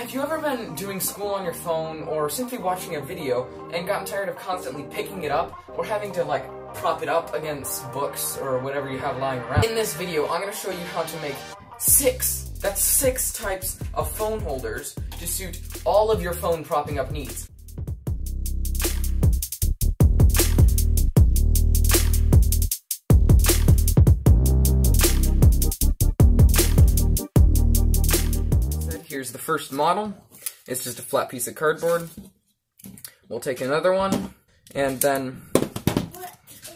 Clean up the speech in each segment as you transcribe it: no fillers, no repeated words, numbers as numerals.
Have you ever been doing school on your phone or simply watching a video and gotten tired of constantly picking it up or having to like prop it up against books or whatever you have lying around? In this video, I'm going to show you how to make six types of phone holders to suit all of your phone propping up needs. Here's the first model. It's just a flat piece of cardboard. We'll take another one and then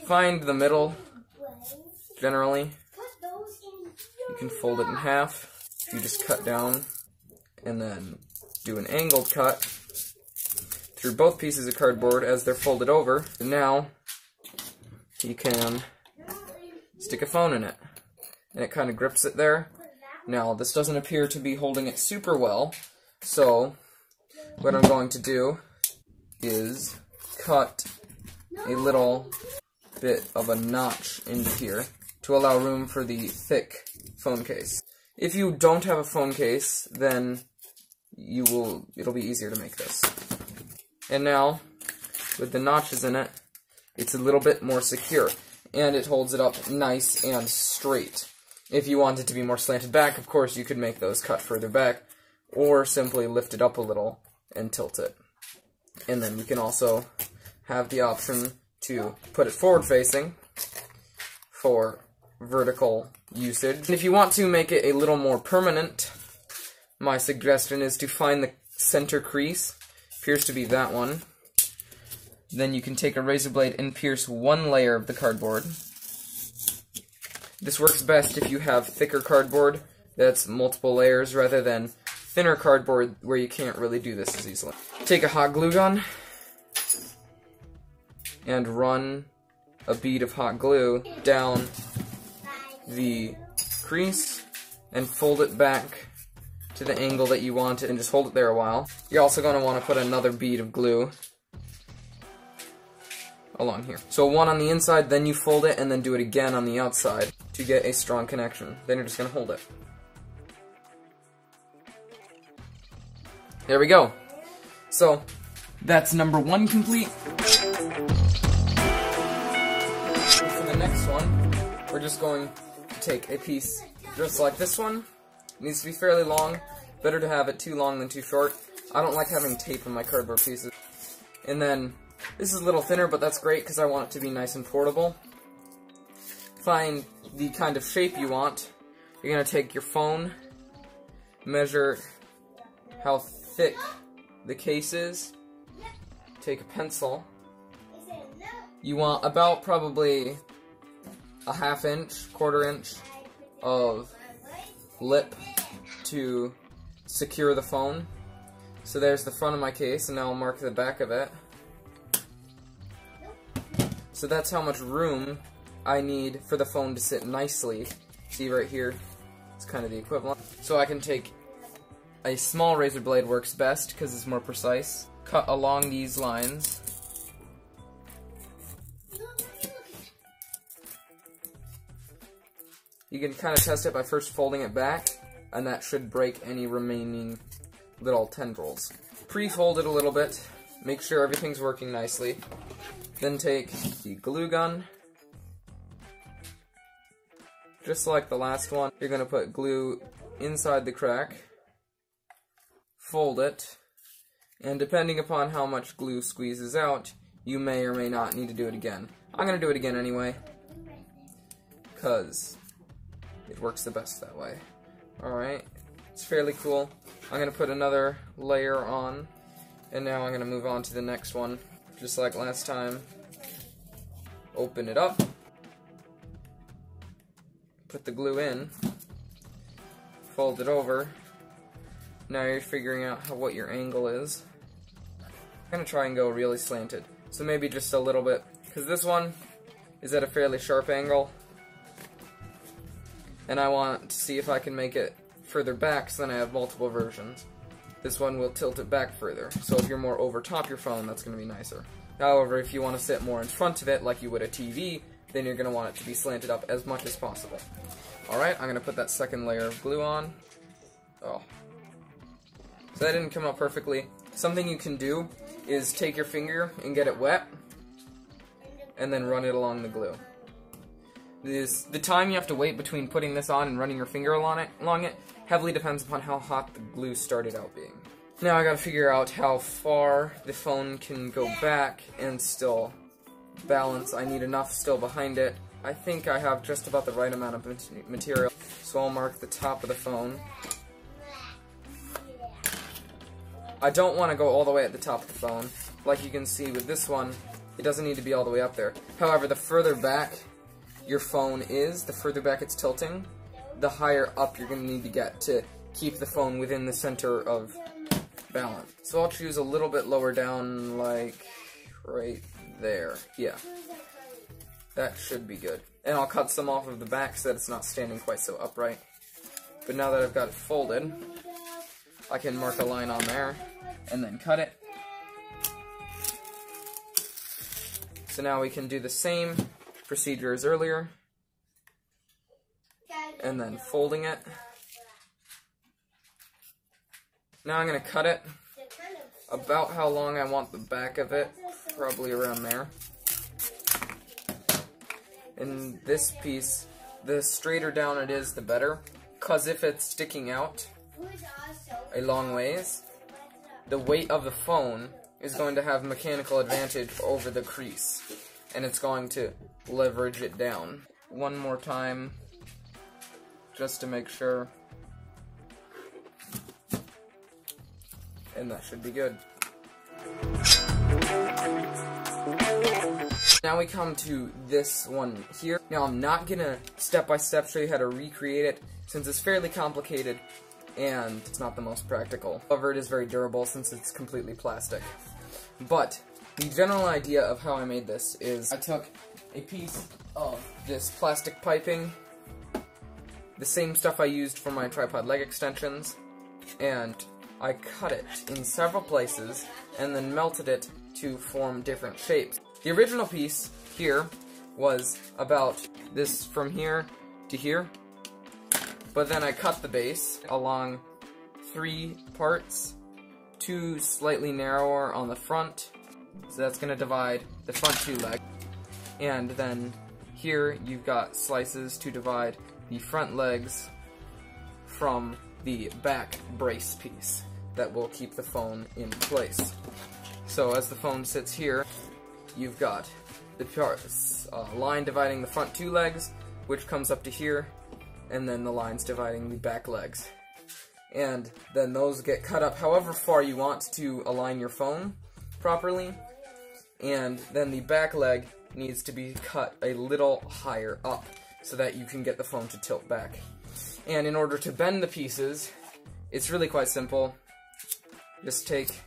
find the middle. Generally, you can fold it in half. You just cut down and then do an angled cut through both pieces of cardboard as they're folded over. And now you can stick a phone in it, and it kind of grips it there. Now, this doesn't appear to be holding it super well, so what I'm going to do is cut a little bit of a notch into here to allow room for the thick phone case. If you don't have a phone case, then it'll be easier to make this. And now, with the notches in it, it's a little bit more secure, and it holds it up nice and straight. If you want it to be more slanted back, of course, you could make those cut further back, or simply lift it up a little and tilt it. And then you can also have the option to put it forward-facing for vertical usage. And if you want to make it a little more permanent, my suggestion is to find the center crease. Appears to be that one. Then you can take a razor blade and pierce one layer of the cardboard. This works best if you have thicker cardboard that's multiple layers rather than thinner cardboard where you can't really do this as easily. Take a hot glue gun and run a bead of hot glue down the crease and fold it back to the angle that you want it and just hold it there a while. You're also going to want to put another bead of glue along here. So one on the inside, then you fold it, and then do it again on the outside to get a strong connection. Then you're just going to hold it. There we go. So, that's number one complete. For the next one, we're just going to take a piece just like this one. It needs to be fairly long. Better to have it too long than too short. I don't like having tape on my cardboard pieces. And then this is a little thinner, but that's great because I want it to be nice and portable. Find the kind of shape you want. You're going to take your phone, measure how thick the case is, take a pencil. You want about probably a ½ inch, ½ inch of lip to secure the phone. So there's the front of my case, and now I'll mark the back of it. So that's how much room I need for the phone to sit nicely. See right here, it's kind of the equivalent. So I can take a small razor blade, works best because it's more precise. Cut along these lines. You can kind of test it by first folding it back, and that should break any remaining little tendrils. Pre-fold it a little bit, make sure everything's working nicely. Then take the glue gun. Just like the last one, you're going to put glue inside the crack, fold it, and depending upon how much glue squeezes out, you may or may not need to do it again. I'm going to do it again anyway, because it works the best that way. Alright, it's fairly cool. I'm going to put another layer on, and now I'm going to move on to the next one. Just like last time, open it up, put the glue in, fold it over. Now you're figuring out what your angle is. I'm going to try and go really slanted, so maybe just a little bit, because this one is at a fairly sharp angle, and I want to see if I can make it further back so then I have multiple versions. This one will tilt it back further, so if you're more over top your phone, that's going to be nicer. However, if you want to sit more in front of it like you would a TV, then you're going to want it to be slanted up as much as possible. Alright, I'm going to put that second layer of glue on. Oh. So that didn't come out perfectly. Something you can do is take your finger and get it wet, and then run it along the glue. The time you have to wait between putting this on and running your finger along it heavily depends upon how hot the glue started out being. Now I gotta figure out how far the phone can go back and still balance. I need enough still behind it. I think I have just about the right amount of material, so I'll mark the top of the phone. I don't want to go all the way at the top of the phone. Like you can see with this one, it doesn't need to be all the way up there. However, the further back your phone is, the further back it's tilting, the higher up you're going to need to get to keep the phone within the center of balance. So I'll choose a little bit lower down, like right there. Yeah. That should be good. And I'll cut some off of the back so that it's not standing quite so upright. But now that I've got it folded, I can mark a line on there and then cut it. So now we can do the same procedure as earlier, and then folding it. Now I'm going to cut it about how long I want the back of it, probably around there. And this piece, the straighter down it is, the better, because if it's sticking out a long ways, the weight of the phone is going to have mechanical advantage over the crease, and it's going to leverage it down. One more time, just to make sure, and that should be good. Now we come to this one here. Now I'm not gonna step-by-step show you how to recreate it, since it's fairly complicated and it's not the most practical. However, it is very durable since it's completely plastic. But the general idea of how I made this is I took a piece of this plastic piping, the same stuff I used for my tripod leg extensions, and I cut it in several places and then melted it to form different shapes. The original piece here was about this from here to here, but then I cut the base along 3 parts, 2 slightly narrower on the front, so that's going to divide the front 2 legs, and then here you've got slices to divide the front legs from the back brace piece that will keep the phone in place. So as the phone sits here, you've got the line dividing the front 2 legs, which comes up to here, and then the lines dividing the back legs. And then those get cut up however far you want to align your phone properly, and then the back leg needs to be cut a little higher up so that you can get the phone to tilt back. And in order to bend the pieces, it's really quite simple. Just take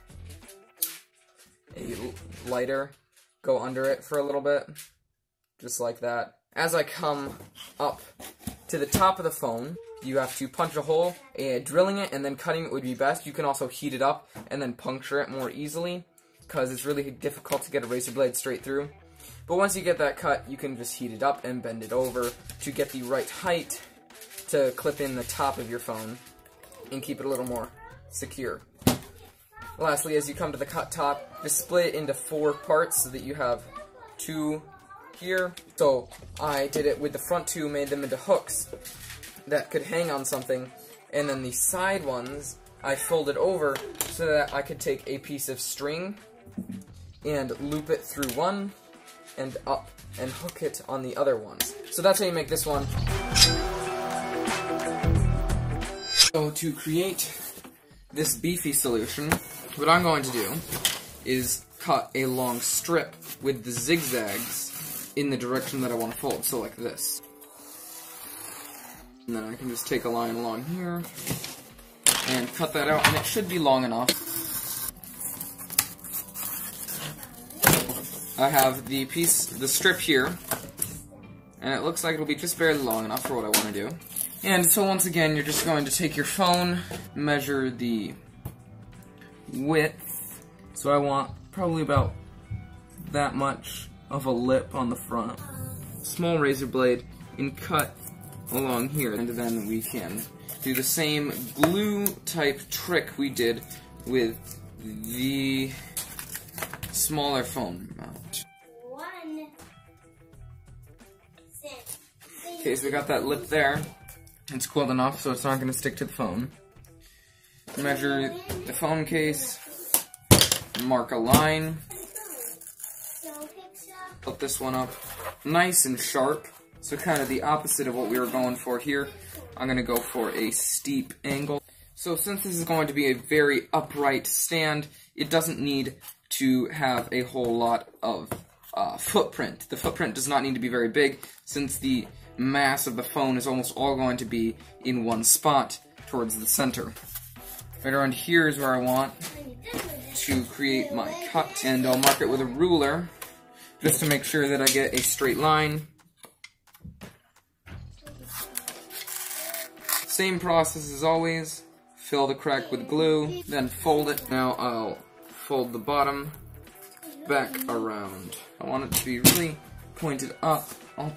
a lighter, go under it for a little bit, just like that. As I come up to the top of the phone, you have to punch a hole, drilling it and then cutting it would be best. You can also heat it up and then puncture it more easily, because it's really difficult to get a razor blade straight through. But once you get that cut, you can just heat it up and bend it over to get the right height to clip in the top of your phone and keep it a little more secure. Lastly, as you come to the cut top, just split it into 4 parts so that you have 2 here. So I did it with the front 2, made them into hooks that could hang on something, and then the side ones I folded over so that I could take a piece of string and loop it through one and up and hook it on the other ones. So that's how you make this one. So to create this beefy solution, what I'm going to do is cut a long strip with the zigzags in the direction that I want to fold, so like this. And then I can just take a line along here and cut that out, and it should be long enough. I have the strip here, and it looks like it'll be just barely long enough for what I want to do. And so once again, you're just going to take your phone, measure the width. So I want probably about that much of a lip on the front. Small razor blade and cut along here, and then we can do the same glue type trick we did with the smaller phone mount. Okay, so we got that lip there. It's coiled enough so it's not going to stick to the phone. Measure the phone case, mark a line, put this one up nice and sharp, so kind of the opposite of what we were going for here. I'm going to go for a steep angle. So since this is going to be a very upright stand, it doesn't need to have a whole lot of footprint. The footprint does not need to be very big, since the mass of the phone is almost all going to be in one spot towards the center. Right around here is where I want to create my cut, and I'll mark it with a ruler just to make sure that I get a straight line. Same process as always. Fill the crack with glue, then fold it. Now I'll fold the bottom back around. I want it to be really pointed up,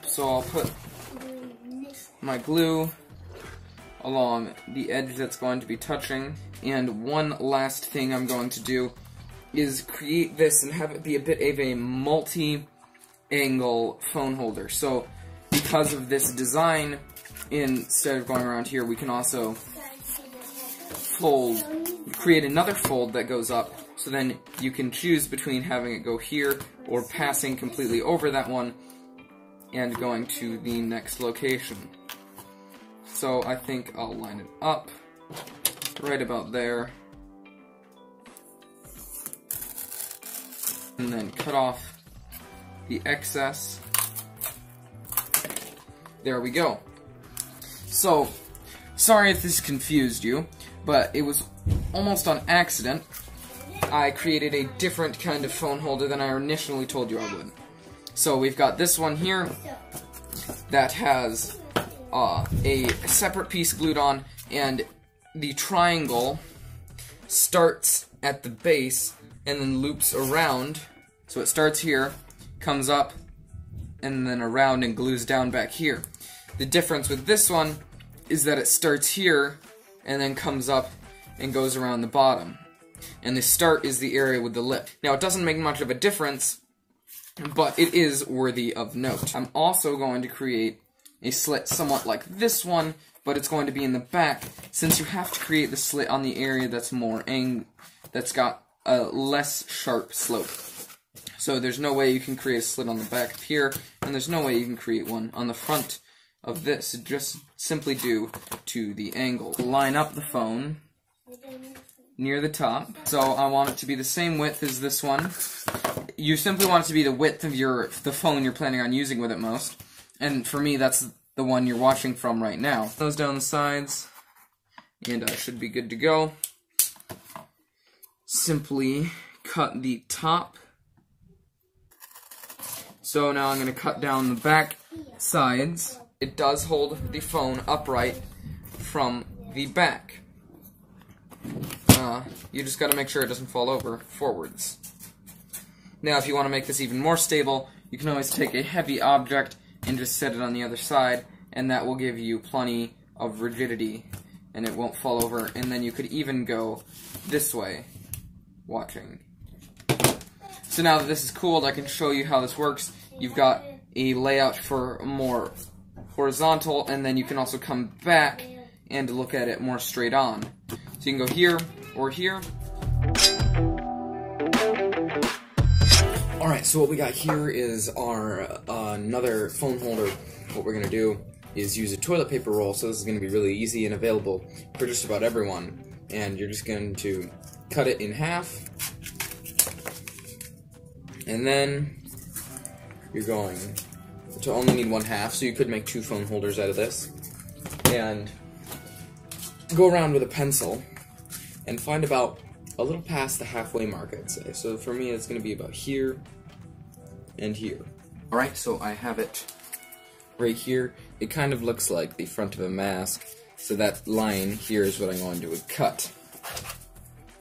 so I'll put my glue along the edge that's going to be touching. And one last thing I'm going to do is create this and have it be a bit of a multi-angle phone holder. So because of this design, instead of going around here, we can also create another fold that goes up, so then you can choose between having it go here or passing completely over that one and going to the next location. So I think I'll line it up right about there, and then cut off the excess. There we go. So, sorry if this confused you, but it was almost on accident. I created a different kind of phone holder than I initially told you I would. So we've got this one here that has a separate piece glued on, and the triangle starts at the base and then loops around. So it starts here, comes up, and then around and glues down back here. The difference with this one is that it starts here and then comes up and goes around the bottom. And the start is the area with the lip. Now, it doesn't make much of a difference, but it is worthy of note. I'm also going to create a slit somewhat like this one, but it's going to be in the back, since you have to create the slit on the area that's that's got a less sharp slope. So there's no way you can create a slit on the back of here, and there's no way you can create one on the front of this, just simply due to the angle. Line up the phone near the top. So I want it to be the same width as this one. You simply want it to be the width of the phone you're planning on using with it most. And for me, that's the one you're watching from right now. Those down the sides, and I should be good to go. Simply cut the top. So now I'm going to cut down the back sides. It does hold the phone upright from the back. You just got to make sure it doesn't fall over forwards. Now, if you want to make this even more stable, you can always take a heavy object and just set it on the other side, and that will give you plenty of rigidity, and it won't fall over. And then you could even go this way, watching. So now that this is cooled, I can show you how this works. You've got a layout for more horizontal, and then you can also come back and look at it more straight on. So you can go here or here. Alright, so what we got here is our another phone holder. What we're going to do is use a toilet paper roll, so this is going to be really easy and available for just about everyone. And you're just going to cut it in half, and then you're going to only need one half, so you could make 2 phone holders out of this. And go around with a pencil and find about a little past the halfway mark, I'd say. So for me, it's going to be about here and here. Alright, so I have it right here. It kind of looks like the front of a mask, so that line here is what I'm going to cut.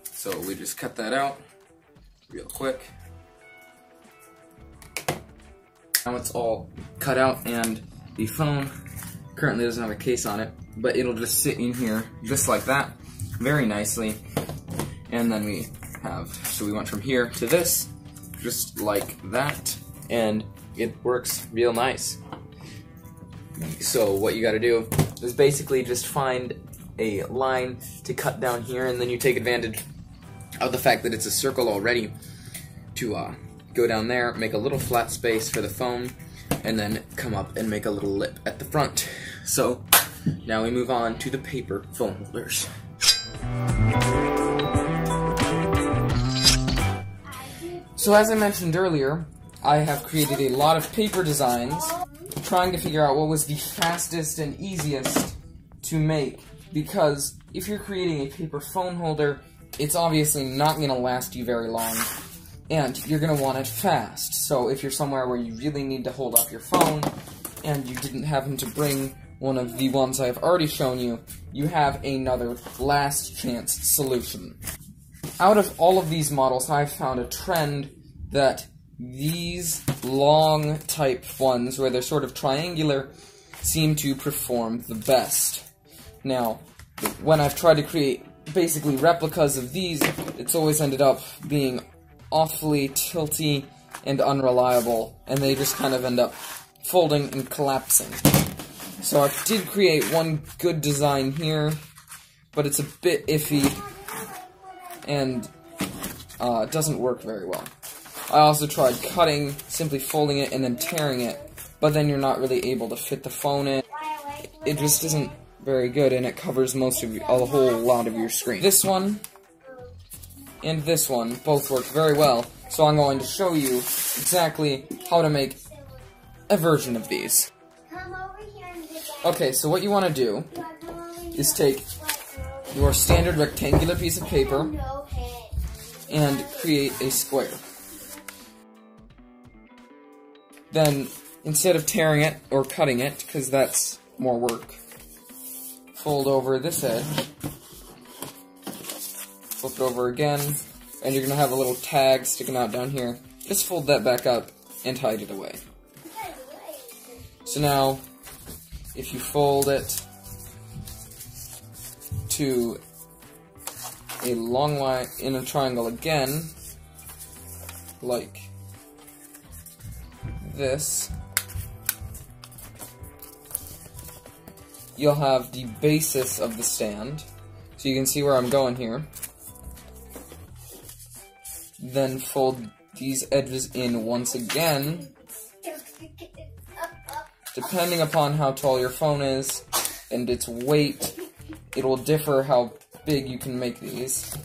So we just cut that out real quick. Now it's all cut out, and the phone currently doesn't have a case on it. but it'll just sit in here just like that, very nicely. And then we have, so we went from here to this, just like that, and it works real nice. So what you gotta do is basically just find a line to cut down here, and then you take advantage of the fact that it's a circle already to go down there, make a little flat space for the phone, and then come up and make a little lip at the front. So now we move on to the paper phone holders. So as I mentioned earlier, I have created a lot of paper designs, trying to figure out what was the fastest and easiest to make, because if you're creating a paper phone holder, it's obviously not going to last you very long, and you're going to want it fast. So if you're somewhere where you really need to hold up your phone, and you didn't happen to bring one of the ones I've already shown you, you have another last chance solution. Out of all of these models, I've found a trend that these long type ones, where they're sort of triangular, seem to perform the best. Now, when I've tried to create basically replicas of these, it's always ended up being awfully tilty and unreliable, and they just kind of end up folding and collapsing. So I did create one good design here, but it's a bit iffy, and it doesn't work very well. I also tried cutting, simply folding it and then tearing it, but then you're not really able to fit the phone in. It just isn't very good, and it covers most of a whole lot of your screen. This one and this one both work very well, so I'm going to show you exactly how to make a version of these. Okay, so what you want to do is take your standard rectangular piece of paper and create a square. Then, instead of tearing it or cutting it, because that's more work, fold over this edge, flip it over again, and you're going to have a little tag sticking out down here. Just fold that back up and hide it away. So now, if you fold it to a long line in a triangle again, like this, you'll have the basis of the stand. So you can see where I'm going here. Then fold these edges in once again. Depending upon how tall your phone is and its weight, it will differ how big you can make these.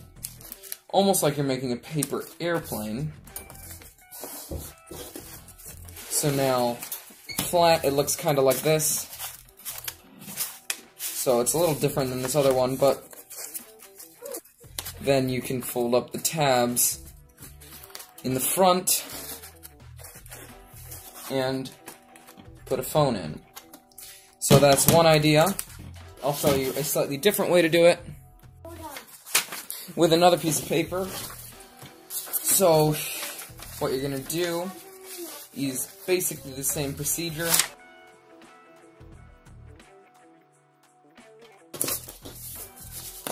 Almost like you're making a paper airplane. So now, flat, it looks kind of like this. So it's a little different than this other one, but then you can fold up the tabs in the front and put a phone in. So that's one idea. I'll show you a slightly different way to do it with another piece of paper. So what you're going to do is basically the same procedure.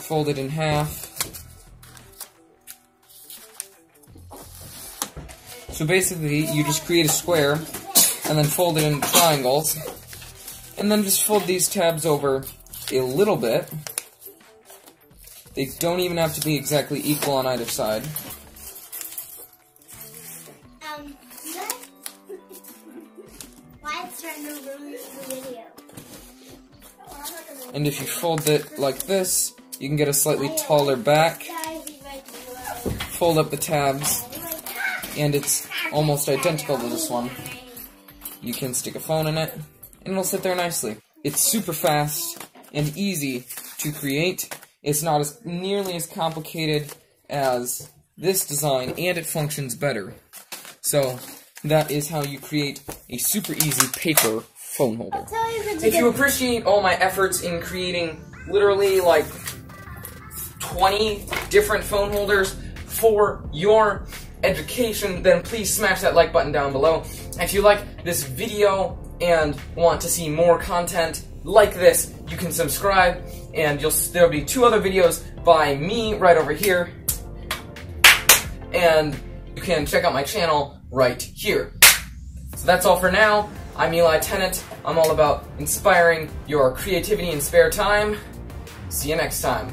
Fold it in half. So basically, you just create a square, and then fold it in triangles, and then just fold these tabs over a little bit. They don't even have to be exactly equal on either side. And if you fold it like this, you can get a slightly taller back. Fold up the tabs, and it's almost identical to this one. You can stick a phone in it, and it'll sit there nicely. It's super fast and easy to create. It's not nearly as complicated as this design, and it functions better. So that is how you create a super easy paper phone holder. If you appreciate all my efforts in creating literally like 20 different phone holders for your education, then please smash that like button down below. If you like this video and want to see more content like this, you can subscribe, and there'll be 2 other videos by me right over here, and you can check out my channel right here. So that's all for now. I'm Tennant. I'm all about inspiring your creativity in spare time. See you next time.